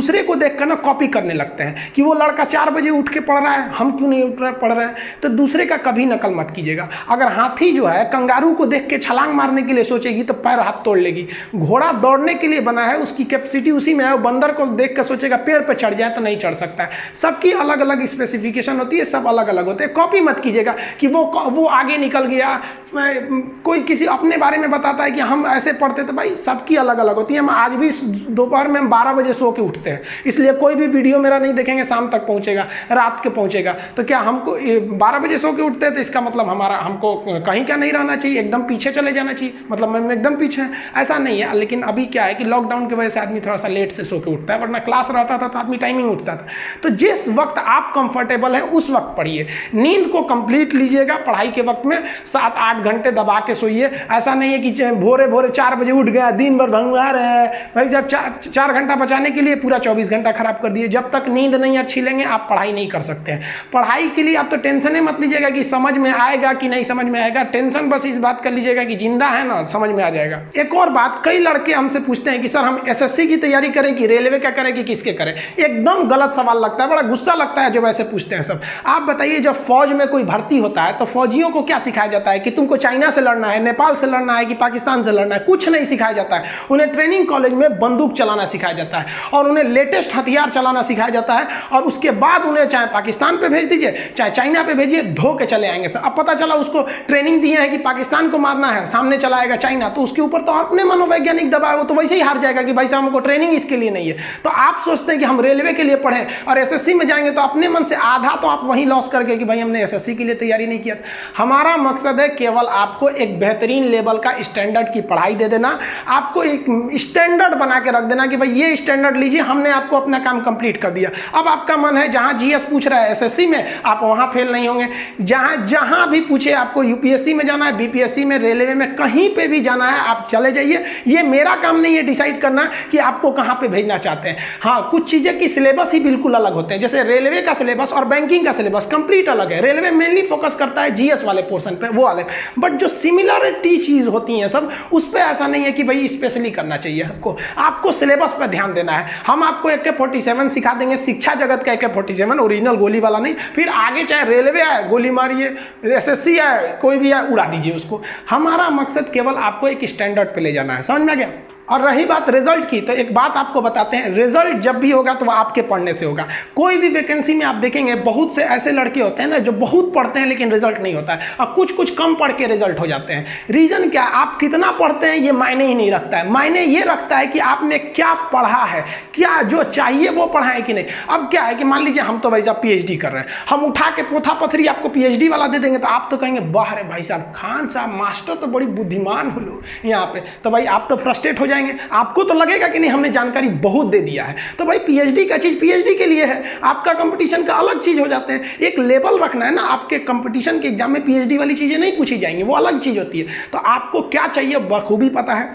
दूसरे को देखकर ना कॉपी करने लगते हैं कि वो लड़का 4 बजे उठ के पढ़ रहा है, हम क्यों नहीं पढ़ रहे हैं। तो दूसरे का कभी नकल मत कीजिएगा। अगर हाथी जो है कंगारू को देख के छलांग मारने के लिए सोचेगी तो पैर हाथ तोड़ लेगी। घोड़ा दौड़ने के लिए बना है, उसकी कैपेसिटी उसी में है। बंदर को देख कर सोचेगा पेड़ पर चढ़ जाए तो नहीं चढ़ सकता है। सबकी अलग अलग स्पेसिफिकेशन होती है, सब अलग अलग होते हैं। कॉपी मत कीजिएगा कि वो आगे निकल गया, कोई किसी अपने बारे में बताता है कि हम ऐसे पढ़ते थे। भाई सबकी अलग अलग होती है। हम आज भी दोपहर में 12 बजे सो के उठते हैं, इसलिए कोई भी वीडियो मेरा नहीं देखेंगे शाम तक पहुंचेगा, रात के पहुंचेगा। तो क्या हमको 12 बजे सो के उठते हैं तो इसका मतलब हमको कहीं क्या नहीं रहना चाहिए, एकदम पीछे चले जाना चाहिए, मतलब मैं एकदम पीछे है, ऐसा नहीं है। लेकिन अभी क्या है कि लॉकडाउन की वजह से आदमी थोड़ा सा लेट से सो के उठता है, वरना क्लास रहता था तो आदमी टाइमिंग उठता था। तो जिस वक्त आप कंफर्टेबल है उस वक्त पढ़िए, नींद को कंप्लीट लीजिएगा। पढ़ाई के वक्त में 7-8 घंटे दबा के सोइए। ऐसा नहीं है कि भोरे 4 बजे उठ गया, दिन भर भंगवा रहे हैं। भाई जब 4 घंटा बचाने के लिए पूरा 24 घंटा खराब कर दिए। जब तक नींद नहीं अच्छी लेंगे आप पढ़ाई नहीं कर सकते हैं। पढ़ाई के लिए आप तो टेंशन ही मत लीजिएगा कि समझ में आएगा कि नहीं समझ में आएगा। टेंशन बस इस बात कर लीजिएगा कि जिंदा है ना, समझ में आ जाएगा। एक और बात, कई लड़के हमसे पूछते हैं कि सर हम एसएससी की तैयारी करें कि रेलवे का करें कि किसके करें। एकदम गलत सवाल लगता है, बड़ा गुस्सा लगता है जब ऐसे पूछते हैं सब। आप बताइए, जब फौज में कोई भर्ती होता है तो फौजियों को क्या सिखाया जाता है कि तुमको चाइना से लड़ना है, नेपाल से लड़ना है कि पाकिस्तान से लड़ना है? कुछ नहीं सिखाया जाता है। उन्हें ट्रेनिंग कॉलेज में बंदूक चलाना सिखाया जाता है और उन्हें लेटेस्ट हथियार चलाना सिखाया जाता है। और उसके बाद उन्हें चाहे पाकिस्तान पे भेज दीजिए चाहे चाइना पे भेजिए, धो के चले आएंगे सर। अब पता चला उसको ट्रेनिंग दी है कि पाकिस्तान को मारना है, सामने चलाएगा चाइना, तो उसके ऊपर तो अपने मनोवैज्ञानिक दबाव, वो तो वैसे ही हार जाएगा कि भाई साहब हमको ट्रेनिंग इसके लिए नहीं है। तो आप सोचते हैं कि हम रेलवे के लिए पढ़ें और एसएससी में जाएंगे, तो अपने मन से आधा तो आप वहीं लॉस करके कि भाई हमने एसएससी के लिए तैयारी नहीं किया। हमारा मकसद है केवल आपको एक बेहतरीन लेवल का स्टैंडर्ड की पढ़ाई दे देना, आपको एक स्टैंडर्ड बना के रख देना कि भाई ये स्टैंडर्ड लीजिए, हमने आपको अपना काम कंप्लीट कर दिया। अब आपका मन है जहां जीएस पूछ रहा है एसएससी में, आप वहां फेल नहीं होंगे। जहां भी पूछे आपको यूपीएससी में जाना है, बीपीएससी में, रेलवे में, कहीं पे भी जाना है आप चले जाइए। ये मेरा काम नहीं है डिसाइड करना कि आपको कहां पे भेजना चाहते हैं। हाँ, कुछ चीजें की सिलेबस ही बिल्कुल अलग होते हैं। जैसे रेलवे का सिलेबस और बैंकिंग का सिलेबस कंप्लीट अलग है। रेलवे मेनली फोकस करता है जीएस वाले पोर्शन पे, वो वाले, बट जो सिमिलरिटी चीज होती है सब, उस पर ऐसा नहीं है कि भाई स्पेशली करना चाहिए। आपको सिलेबस पर ध्यान देना है। हम आपको AK-47 सिखा देंगे, शिक्षा जगत का AK-47, ओरिजिनल गोली वाला नहीं। फिर आगे चाहे रेलवे आए गोली मारिए, एसएससी आए कोई भी आए उड़ा दीजिए उसको। हमारा मकसद केवल आपको एक स्टैंडर्ड पे ले जाना है, समझ में आ गया। और रही बात रिजल्ट की, तो एक बात आपको बताते हैं, रिजल्ट जब भी होगा तो वह आपके पढ़ने से होगा। कोई भी वैकेंसी में आप देखेंगे बहुत से ऐसे लड़के होते हैं ना जो बहुत पढ़ते हैं लेकिन रिजल्ट नहीं होता है, और कुछ कम पढ़ के रिजल्ट हो जाते हैं। रीजन क्या? आप कितना पढ़ते हैं ये मायने ही नहीं रखता है। मायने ये रखता है कि आपने क्या पढ़ा है, क्या जो चाहिए वो पढ़ा है कि नहीं। अब क्या है कि मान लीजिए हम तो भाई साहब PhD कर रहे हैं, हम उठा के पोथा पथरी आपको PhD वाला दे देंगे तो आप तो कहेंगे वाह रे भाई साहब, खान साहब मास्टर तो बड़ी बुद्धिमान हो लो यहाँ पे। तो भाई आप तो फ्रस्ट्रेट हो जाएंगे, आपको तो लगेगा कि नहीं हमने जानकारी बहुत दे दिया है। तो भाई PhD का चीज PhD के लिए है, आपका कंपटीशन का अलग चीज हो जाते हैं। एक लेवल रखना है ना, आपके कंपटीशन के एग्जाम में PhD वाली चीजें नहीं पूछी जाएंगी, वो अलग चीज होती है। तो आपको क्या चाहिए बखूबी पता है।